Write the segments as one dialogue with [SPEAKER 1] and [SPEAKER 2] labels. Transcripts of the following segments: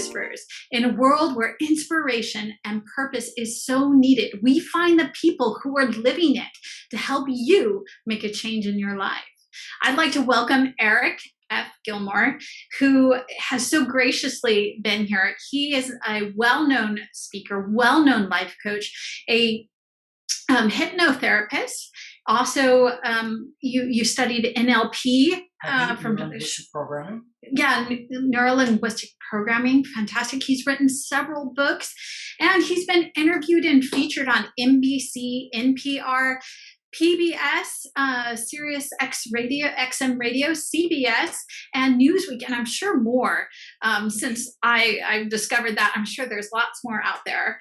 [SPEAKER 1] whispers. In a world where inspiration and purpose is so needed, we find the people who are living it to help you make a change in your life. I'd like to welcome Ehryck F Gilmore, who has so graciously been here. He is a well-known speaker, well-known life coach, a hypnotherapist. Also, you studied NLP from
[SPEAKER 2] neuro-linguistic programming.
[SPEAKER 1] Yeah, neuro-linguistic programming. Fantastic. He's written several books, and he's been interviewed and featured on NBC, NPR, PBS, SIRIUS-XM radio, CBS, and Newsweek, and I'm sure more. Since I discovered that, I'm sure there's lots more out there.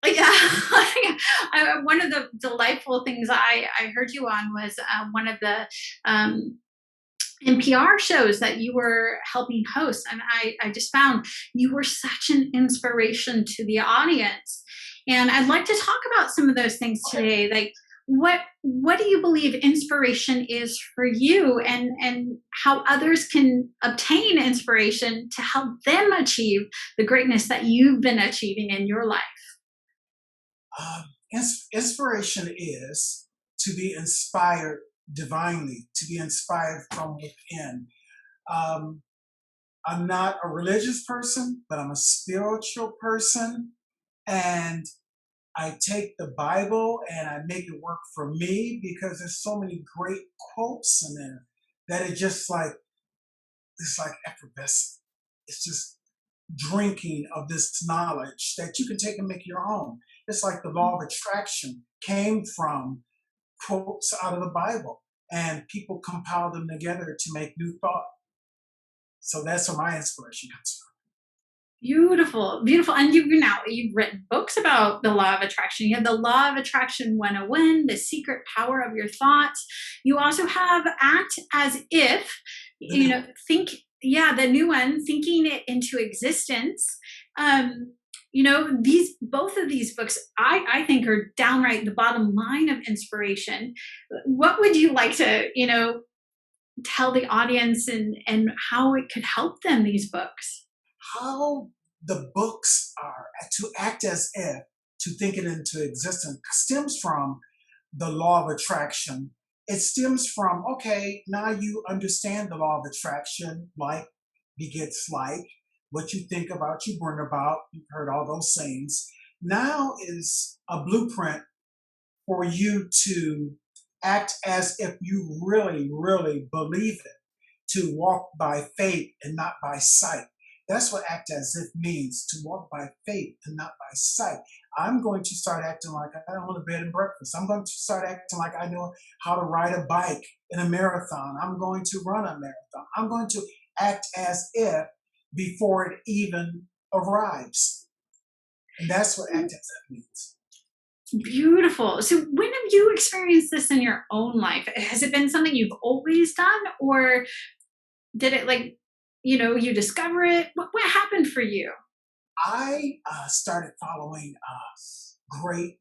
[SPEAKER 1] Yeah, one of the delightful things I heard you on was one of the NPR shows that you were helping host, and I just found you were such an inspiration to the audience. And I'd like to talk about some of those things today. Like, what do you believe inspiration is for you, and how others can obtain inspiration to help them achieve the greatness that you've been achieving in your life?
[SPEAKER 2] Inspiration is to be inspired divinely, to be inspired from within. I'm not a religious person, but I'm a spiritual person. And I take the Bible and I make it work for me, because there's so many great quotes in there that it's like effervescent. It's just drinking of this knowledge that you can take and make your own. It's like the law of attraction came from quotes out of the Bible, and people compiled them together to make new thought. So that's where my inspiration comes from.
[SPEAKER 1] Beautiful, beautiful. And you've written books about the law of attraction. You have the Law of Attraction 101, The Secret Power of Your Thoughts. You also have Act As If, the new one, Thinking It Into Existence. Both of these books, I think, are downright the bottom line of inspiration. What would you like to, tell the audience and how it could help them, these books?
[SPEAKER 2] How the books are to act as if, to think it into existence, stems from the law of attraction. It stems from, okay, now you understand the law of attraction, like begets like. What you think about, you bring about. You've heard all those sayings. Now is a blueprint for you to act as if you really, really believe it, to walk by faith and not by sight. That's what act as if means, to walk by faith and not by sight. I'm going to start acting like I own a bed and breakfast. I'm going to start acting like I know how to ride a bike in a marathon. I'm going to run a marathon. I'm going to act as if before it even arrives. And that's what act as if means.
[SPEAKER 1] Beautiful. So when have you experienced this in your own life? Has it been something you've always done, or did it you discover it? What happened for you?
[SPEAKER 2] I started following great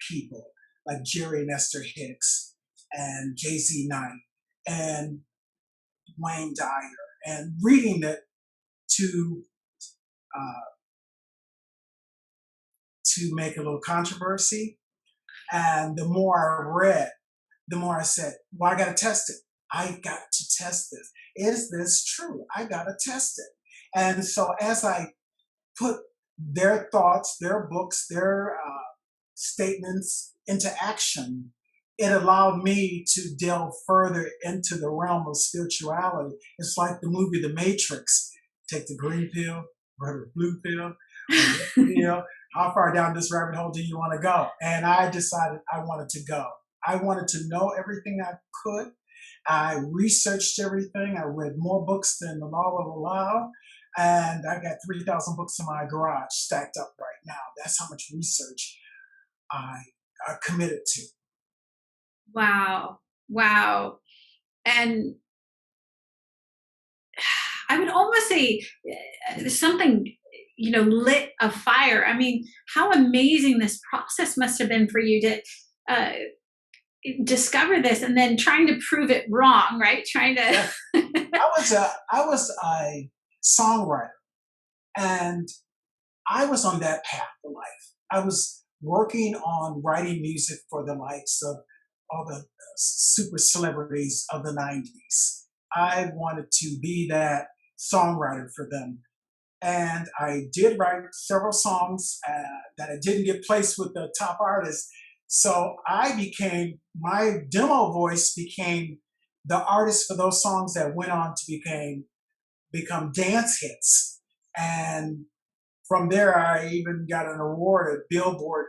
[SPEAKER 2] people like Jerry and Esther Hicks and J.Z. Knight and Wayne Dyer, and reading it to make a little controversy. And the more I read, the more I said, well, I got to test it. I got to test this. Is this true? I got to test it. And so as I put their thoughts, their books, their statements into action, it allowed me to delve further into the realm of spirituality. It's like the movie The Matrix. Take the green pill, or the blue pill, or the pill. How far down this rabbit hole do you want to go? And I decided I wanted to go. I wanted to know everything I could. I researched everything. I read more books than the law will allow. And I got 3,000 books in my garage stacked up right now. That's how much research I committed to.
[SPEAKER 1] Wow. And I would almost say something, lit a fire. I mean, how amazing this process must have been for you to discover this and then trying to prove it wrong, right? Trying to.
[SPEAKER 2] I was a songwriter. And I was on that path of life. I was working on writing music for the likes of all the super celebrities of the 90s. I wanted to be that songwriter for them. And I did write several songs that I didn't get placed with the top artists. So my demo voice became the artist for those songs that went on to become dance hits. And from there, I even got an award, a Billboard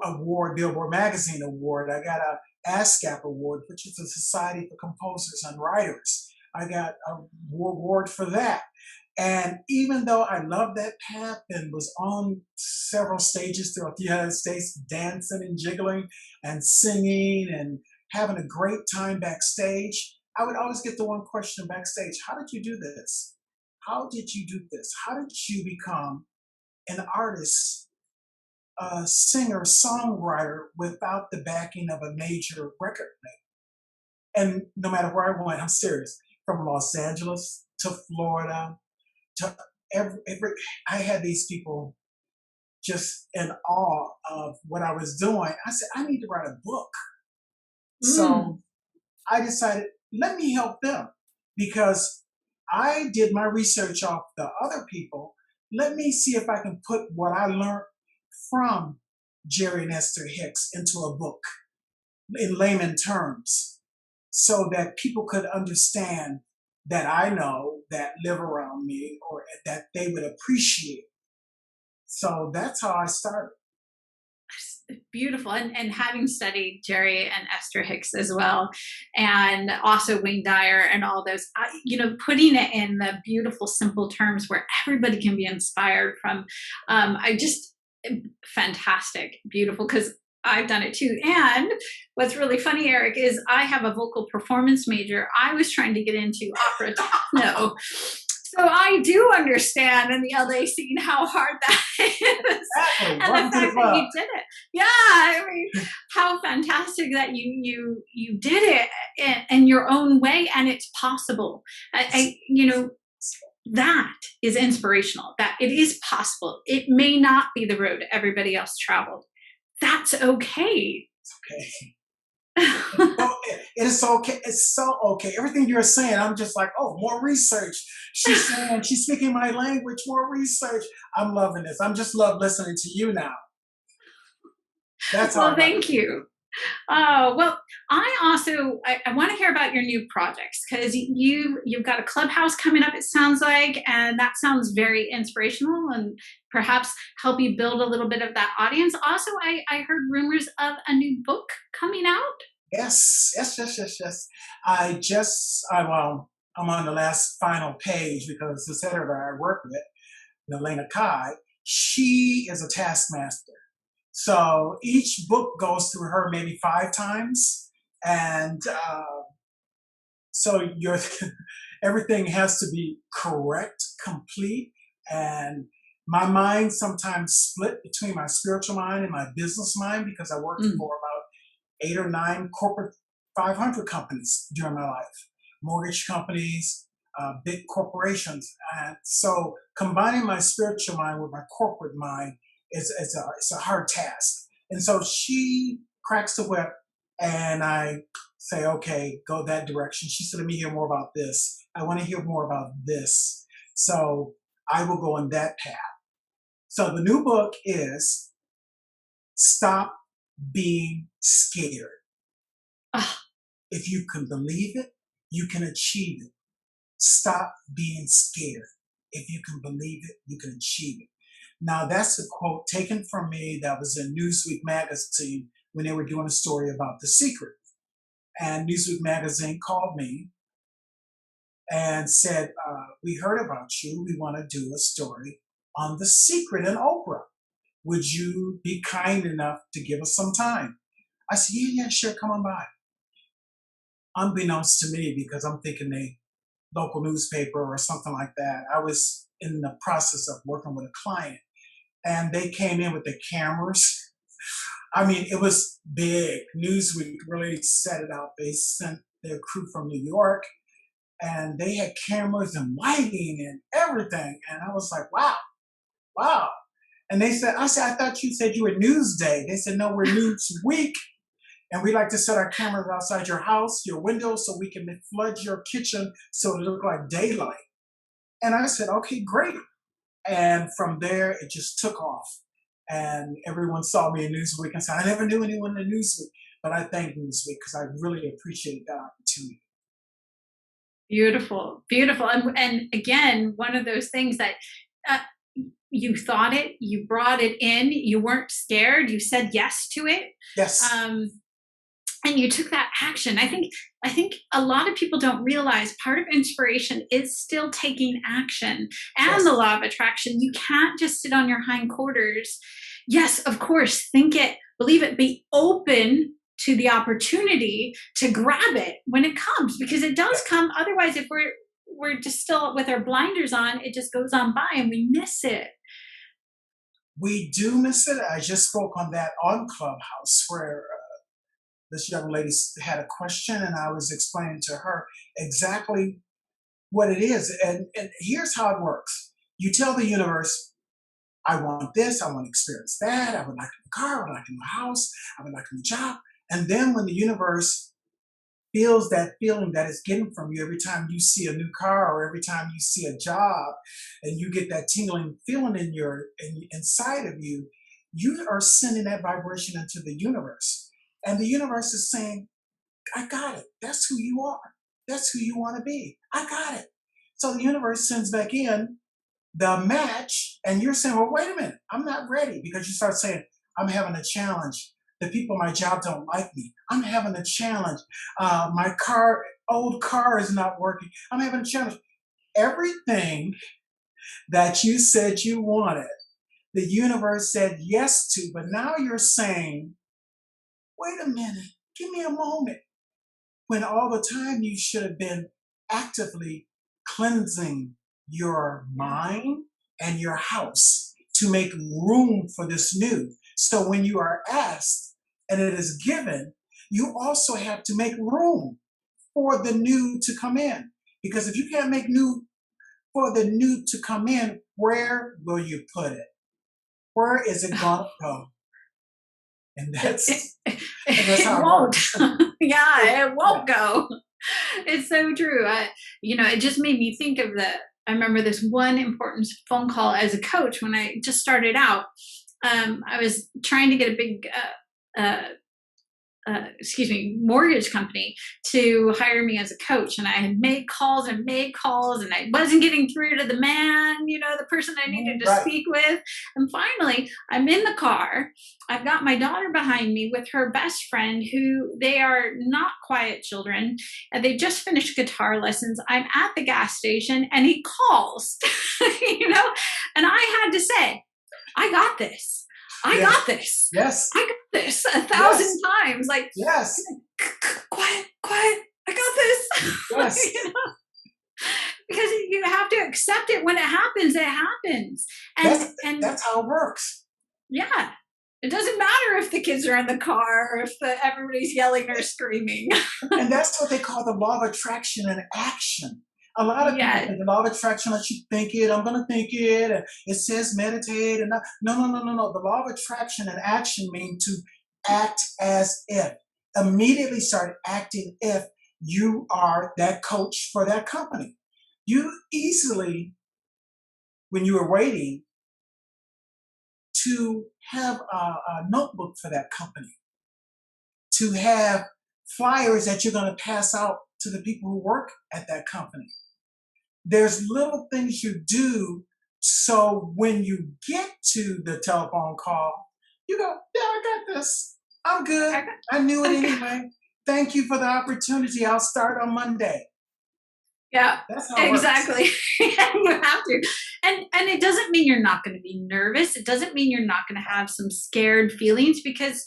[SPEAKER 2] award, Billboard Magazine award. I got a ASCAP award, which is the Society for Composers and Writers. I got a award for that. And even though I loved that path and was on several stages throughout the United States, dancing and jiggling and singing and having a great time backstage, I would always get the one question backstage: how did you do this? How did you do this? How did you become an artist, a singer, songwriter without the backing of a major record label? And no matter where I went, I'm serious, from Los Angeles to Florida to every I had these people just in awe of what I was doing. I said, I need to write a book. So I decided, let me help them, because I did my research off the other people. Let me see if I can put what I learned from Jerry and Esther Hicks into a book in layman terms, so that people could understand that I know, that live around me, or that they would appreciate. So that's how I started.
[SPEAKER 1] Beautiful. And having studied Jerry and Esther Hicks as well, and also Wayne Dyer and all those, putting it in the beautiful, simple terms where everybody can be inspired from, fantastic, beautiful, because I've done it too. And what's really funny, Ehryck, is I have a vocal performance major. I was trying to get into opera techno. So I do understand in the LA scene how hard that is.
[SPEAKER 2] Exactly.
[SPEAKER 1] And the fact that you did it. Yeah, I mean, how fantastic that you did it in your own way, and it's possible. That is inspirational, that it is possible. It may not be the road everybody else traveled. That's okay.
[SPEAKER 2] It's okay. It is okay. It's so okay. Everything you're saying, I'm just like, oh, more research. She's saying, she's speaking my language, more research. I'm loving this. I'm just love listening to you now. That's
[SPEAKER 1] well, thank you. Oh, well, I want to hear about your new projects, because you've got a clubhouse coming up, it sounds like, and that sounds very inspirational and perhaps help you build a little bit of that audience. Also, I heard rumors of a new book coming out.
[SPEAKER 2] Yes. I'm on the last final page, because this editor I work with, Nelena Kai, she is a taskmaster. So each book goes through her maybe 5 times, and so everything has to be correct, complete, and my mind sometimes split between my spiritual mind and my business mind, because I worked for about 8 or 9 corporate 500 companies during my life, mortgage companies, big corporations, and so combining my spiritual mind with my corporate mind it's a hard task. And so she cracks the whip, and I say, okay, go that direction. She said, let me hear more about this. I want to hear more about this. So I will go in that path. So the new book is Stop Being Scared. If you can believe it, you can achieve it. Stop being scared. If you can believe it, you can achieve it. Now, that's a quote taken from me that was in Newsweek magazine when they were doing a story about The Secret. And Newsweek magazine called me and said, we heard about you. We want to do a story on The Secret and Oprah. Would you be kind enough to give us some time? I said, yeah, sure, come on by. Unbeknownst to me, because I'm thinking a local newspaper or something like that, I was in the process of working with a client. And they came in with the cameras. I mean, it was big. Newsweek really set it out. They sent their crew from New York, and they had cameras and lighting and everything. And I was like, wow, wow. And they said, I said, I thought you said you were Newsday. They said, no, we're Newsweek. And we like to set our cameras outside your house, your windows, so we can flood your kitchen so it look like daylight. And I said, okay, great. And from there, it just took off. And everyone saw me in Newsweek and said, I never knew anyone in Newsweek. But I thank Newsweek because I really appreciate that opportunity.
[SPEAKER 1] Beautiful, beautiful. And again, one of those things that uh, you thought it, you brought it in, you weren't scared, you said yes to it.
[SPEAKER 2] Yes.
[SPEAKER 1] And you took that action. I think a lot of people don't realize part of inspiration is still taking action. And
[SPEAKER 2] Yes.
[SPEAKER 1] the law of attraction, you can't just sit on your hindquarters. Yes, of course, think it, believe it, be open to the opportunity to grab it when it comes, because it does come. Otherwise, if we're just still with our blinders on, it just goes on by and we miss it.
[SPEAKER 2] We do miss it. I just spoke on that on Clubhouse where this young lady had a question and I was explaining to her exactly what it is. And here's how it works. You tell the universe, I want this, I want to experience that, I would like a car, I would like a new house, I would like a new job. And then when the universe feels that feeling that it's getting from you every time you see a new car or every time you see a job and you get that tingling feeling inside of you, you are sending that vibration into the universe. And the universe is saying, I got it. That's who you are. That's who you want to be. I got it. So the universe sends back in the match, and you're saying, well, wait a minute, I'm not ready, because you start saying, I'm having a challenge. The people at my job don't like me. I'm having a challenge. My old car is not working. I'm having a challenge. Everything that you said you wanted, the universe said yes to, but now you're saying, wait a minute, give me a moment. When all the time you should have been actively cleansing your mind and your house to make room for this new. So when you are asked and it is given, you also have to make room for the new to come in. Because if you can't make room for the new to come in, where will you put it? Where is it going to go? And that's how it works.
[SPEAKER 1] Yeah, it won't go. It's so true. It just made me think of I remember this one important phone call as a coach when I just started out. I was trying to get a big, mortgage company to hire me as a coach. And I had made calls and I wasn't getting through to the man, the person I needed to speak with. And finally, I'm in the car. I've got my daughter behind me with her best friend, who they are not quiet children. And they just finished guitar lessons. I'm at the gas station and he calls, and I had to say, I got this. I got this.
[SPEAKER 2] Yes.
[SPEAKER 1] I got this 1,000 times. Like,
[SPEAKER 2] yes.
[SPEAKER 1] Quiet. I got this.
[SPEAKER 2] Yes.
[SPEAKER 1] Because you have to accept it when it happens. It happens. And
[SPEAKER 2] that's how it works.
[SPEAKER 1] Yeah. It doesn't matter if the kids are in the car or if everybody's yelling or screaming.
[SPEAKER 2] And that's what they call the law of attraction and action. A lot of people think the law of attraction lets you think it, I'm going to think it, and it says meditate. And no. The law of attraction and action mean to act as if. Immediately start acting if you are that coach for that company. You easily, when you are waiting, to have a notebook for that company, to have flyers that you're going to pass out to the people who work at that company. There's little things you do so when you get to the telephone call, you go, yeah, I got this. I'm good. I knew it anyway. Thank you for the opportunity. I'll start on Monday.
[SPEAKER 1] Yeah,
[SPEAKER 2] that's how it
[SPEAKER 1] exactly. You have to. And it doesn't mean you're not going to be nervous. It doesn't mean you're not going to have some scared feelings, because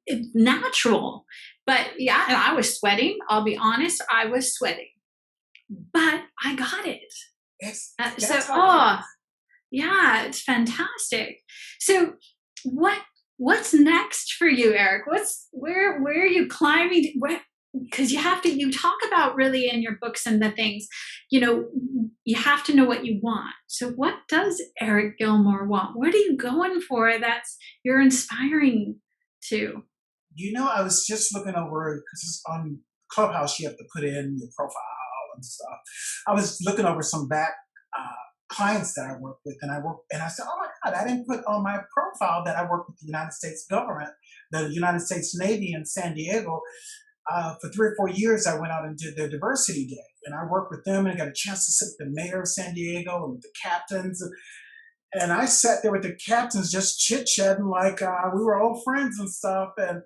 [SPEAKER 1] it's natural. But yeah, and I was sweating. I'll be honest, I was sweating. But I got it. Yeah, it's fantastic. So what's next for you, Ehryck? Where are you climbing? because you talk about really in your books and the things, you know, you have to know what you want. So what does Ehryck Gilmore want? What are you going for that's you're inspiring to?
[SPEAKER 2] I was just looking over because on Clubhouse you have to put in your profile and stuff. I was looking over some back clients that I work with, and I said, "Oh my God, I didn't put on my profile that I work with the United States government, the United States Navy in San Diego. For 3 or 4 years, I went out and did their diversity day, and I worked with them, and I got a chance to sit with the mayor of San Diego and with the captains, and I sat there with the captains just chit chatting like we were old friends and stuff. And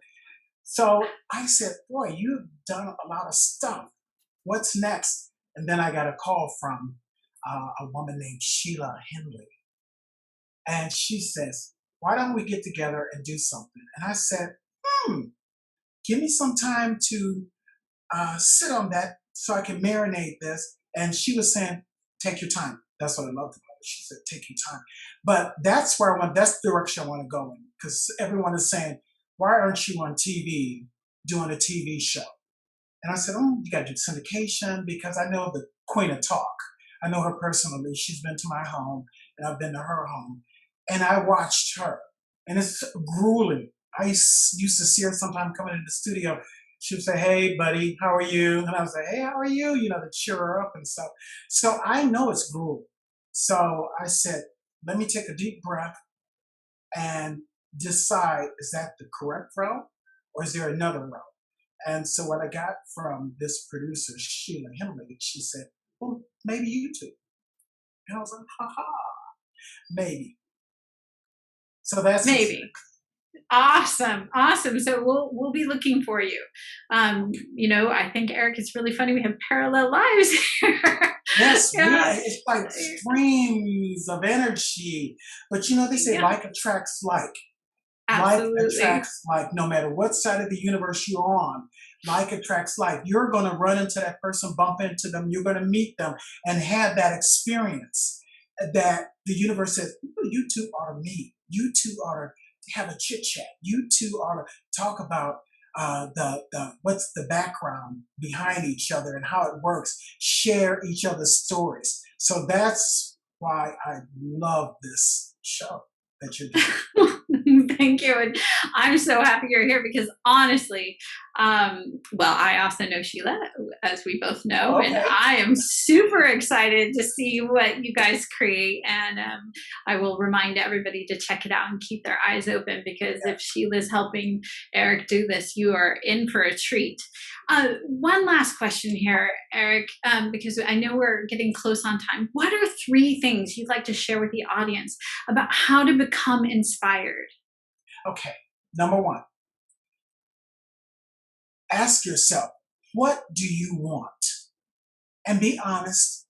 [SPEAKER 2] so I said, "Boy, you've done a lot of stuff. What's next?" And then I got a call from a woman named Sheila Henley, and she says, "Why don't we get together and do something?" And I said, "Hmm, give me some time to sit on that so I can marinate this." And she was saying, "Take your time." That's what I loved about it. She said, "Take your time." But that's where I want. That's the direction I want to go in because everyone is saying, "Why aren't you on TV doing a TV show?" And I said, "Oh, you got to do syndication because I know the Queen of Talk. I know her personally. She's been to my home, and I've been to her home, and I watched her, and it's grueling. Used to see her sometime coming into the studio. She would say, "Hey, buddy, how are you?" And I was like, "Hey, how are you?" To cheer her up and stuff. So I know it's grueling. So I said, "Let me take a deep breath and decide, is that the correct route or is there another route?" And so what I got from this producer, Sheila Henley, she said, "Well, maybe YouTube." And I was like, "Ha, maybe." So that's what's
[SPEAKER 1] Maybe. Awesome, awesome. So we'll be looking for you. I think Ehryck, it's really funny. We have parallel lives here.
[SPEAKER 2] Yes,
[SPEAKER 1] Yeah,
[SPEAKER 2] it's like streams of energy. But they say
[SPEAKER 1] yeah,
[SPEAKER 2] like attracts like. Like
[SPEAKER 1] absolutely.
[SPEAKER 2] attracts like. No matter what side of the universe you're on, like attracts like. You're going to run into that person, bump into them, you're going to meet them, and have that experience that the universe says, "Ooh, you two ought to meet. You two ought to have a chit chat. You two ought to talk about the what's the background behind each other and how it works. Share each other's stories." So that's why I love this show that you're doing.
[SPEAKER 1] Thank you. And I'm so happy you're here because honestly, well, I also know Sheila, as we both know, and
[SPEAKER 2] Okay.
[SPEAKER 1] I am super excited to see what you guys create. And I will remind everybody to check it out and keep their eyes open because if Sheila's helping Ehryck do this, you are in for a treat. One last question here, Ehryck, because I know we're getting close on time. What are 3 things you'd like to share with the audience about how to become inspired?
[SPEAKER 2] Okay. Number one, ask yourself, what do you want? And be honest.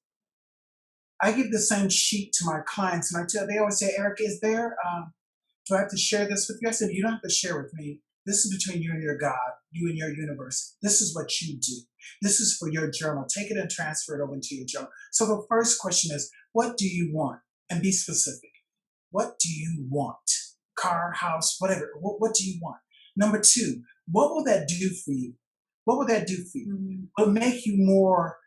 [SPEAKER 2] I give the same sheet to my clients, and they always say, "Ehryck, do I have to share this with you?" I said, "You don't have to share with me. This is between you and your God, you and your universe. This is what you do. This is for your journal. Take it and transfer it over into your journal." So the first question is, what do you want? And be specific. What do you want? Car, house, whatever. What do you want? Number two, what will that do for you? What will that do for you?
[SPEAKER 1] Mm.
[SPEAKER 2] Will it make you more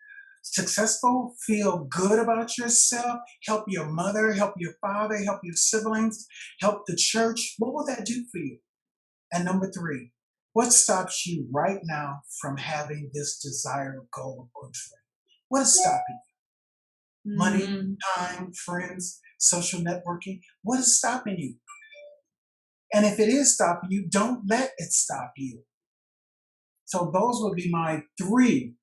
[SPEAKER 2] successful, feel good about yourself, help your mother, help your father, help your siblings, help the church? What will that do for you? And number three, what stops you right now from having this desired goal or dream? What is stopping you? Money,
[SPEAKER 1] Mm.
[SPEAKER 2] time, friends, social networking? What is stopping you? And if it is stopping you, don't let it stop you. So those would be my 3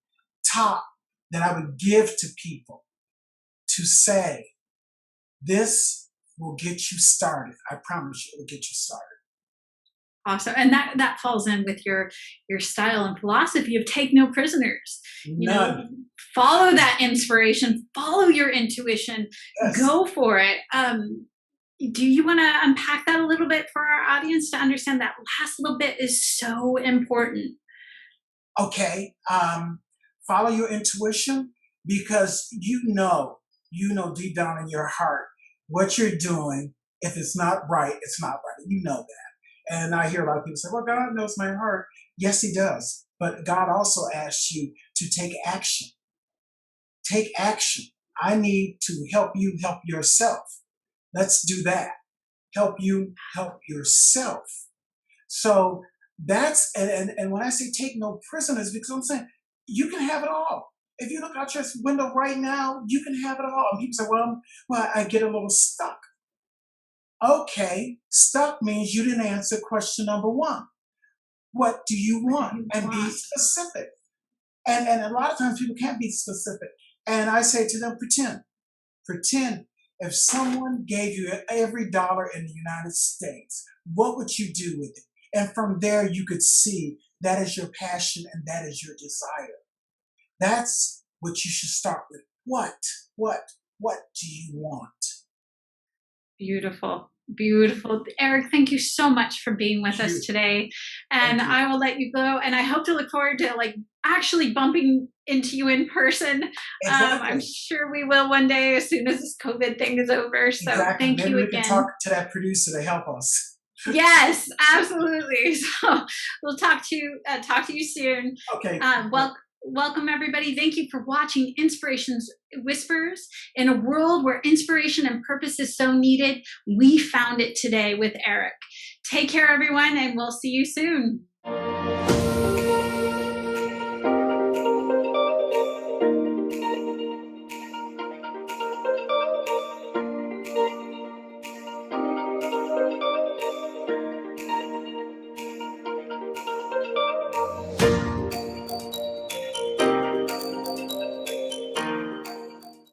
[SPEAKER 2] top that I would give to people to say, this will get you started. I promise you, it will get you started.
[SPEAKER 1] Awesome. And that falls in with your style and philosophy of take no prisoners.
[SPEAKER 2] None.
[SPEAKER 1] Follow that inspiration, follow your intuition,
[SPEAKER 2] Yes.
[SPEAKER 1] go for it. Do you want to unpack that a little bit for our audience to understand that last little bit is so important?
[SPEAKER 2] Okay. Follow your intuition because you know deep down in your heart what you're doing. If it's not right, it's not right. You know that. And I hear a lot of people say, well, God knows my heart. Yes, he does. But God also asks you to take action. Take action. I need to help you help yourself. Let's do that. Help you help yourself. So that's, and when I say take no prisoners, because I'm saying you can have it all. If you look out your window right now, you can have it all. And people say, well, I get a little stuck. Okay, stuck means you didn't answer question number one. What do you want? And be specific. And a lot of times people can't be specific. And I say to them, pretend. Pretend if someone gave you every dollar in the United States, what would you do with it? And from there, you could see that is your passion and that is your desire. That's what you should start with. What do you want?
[SPEAKER 1] Beautiful. Beautiful. Ehryck, thank you so much for being with us today. And I will let you go. And I hope to look forward to actually bumping into you in person.
[SPEAKER 2] Exactly.
[SPEAKER 1] I'm sure we will one day as soon as this COVID thing is over. So thank
[SPEAKER 2] Maybe
[SPEAKER 1] you
[SPEAKER 2] we
[SPEAKER 1] again.
[SPEAKER 2] Can talk to that producer to help us.
[SPEAKER 1] Yes, absolutely. So we'll talk to you soon.
[SPEAKER 2] Okay.
[SPEAKER 1] Welcome everybody. Thank you for watching Inspirations Whispers. In a world where inspiration and purpose is so needed, we found it today with Ehryck. Take care, everyone, and we'll see you soon.